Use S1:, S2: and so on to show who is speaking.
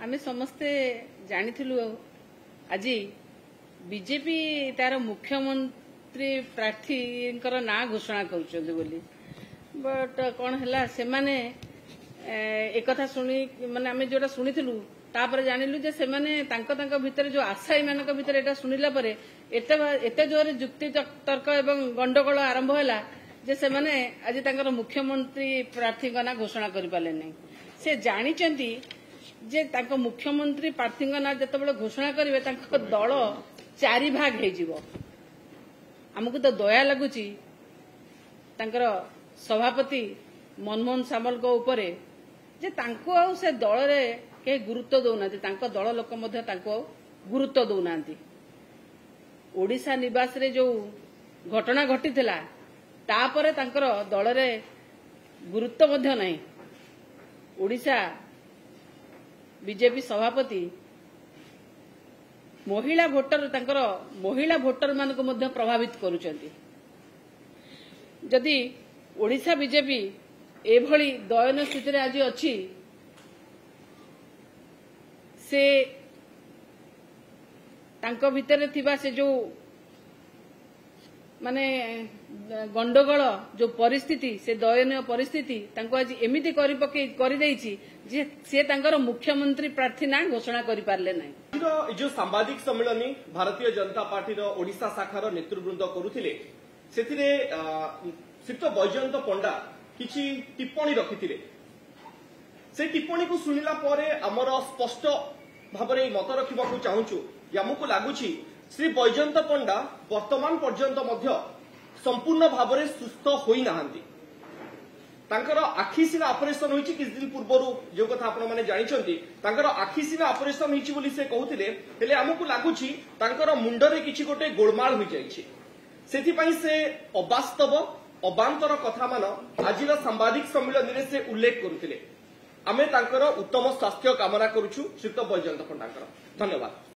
S1: आमे समस्ते जानिथिलु आज बीजेपी तार मुख्यमंत्री प्रार्थी ना घोषणा करुछन्ति बोली बट कौन है से माने एक कथा सुनी माने आमे जोटा सुनिथिलु तापर जानिलु जे से माने तांको भितर जो आशायी मानक भितर एटा सुनिला परे एते जोरे जुक्ति तर्क एवं गंडगोल आरंभ होला जे से माने आज तांकर मुख्यमंत्री प्रार्थी ना घोषणा करि पाले नै से जानिचंती जे तांको मुख्यमंत्री प्रार्थी ना जतबेले घोषणा करिवे तांको दल चारि भाग हे जिवो हमकु तो दया लागुची तांकर सभापति मनमोहन सामल को ऊपर जे तांको आ से दल रे के गुरुत्व दउना तांको दल लोक मध्ये तांको गुरुत्व दउना ओडिशा निवास रे जो घटना घटिथिला तापरे तांकर दल रे गुरुत्व मध्ये नाही ओडिशा बीजेपी सभापति महिला भोटर तांकर महिला भोटर मान को मध्ये प्रभावित करूचंती जदि ओडिशा बीजेपी एभली दयनीय स्थिति आज अच्छी से तांको भितर थिबा से जो माने गंडगोल जो परिस्थिति से दयनीय परिस्थिति तांको आज एमिति करि देइछि जे से तांकर मुख्यमंत्री प्रार्थी ना घोषणा करि पारले नै
S2: जो सांबादिक सम्मेलन भारतीय जनता पार्टी रो ओडिशा शाखार नेतृवृंद करुथिले सेथिरे श्रीयुक्त बैजयंत पंडा किछि टिप्पणी रखिथिले से टिप्पणी को सुनिला परे हमर स्पष्ट भाबरे मत रखिबाकू चाहूछु हमकु लागुछि श्री बैजयंत पंडा वर्तमान पर्यंत मध्य संपूर्ण भाबरे सुस्थ होई नाहंती तांकर आखि सिना ऑपरेशन होईछि किछ दिन पूर्वरु जो कथा आपण माने जानिछंती तांकर आखि सिना ऑपरेशन होईछि बोली से कहउथिले हेले हमकु लागुछि तांकर मुंडरे किछि गोटे गोळमाळ होई जाईछि सेथि पई से अवास्तव अबांतर कथा मान आजिर सांबादिक सम्मेलन रे से उल्लेख करुथिले आमे तांकर उत्तम स्वास्थ्य कामना करूछु श्रीयुक्त बैजयंत पंडाकर धन्यवाद।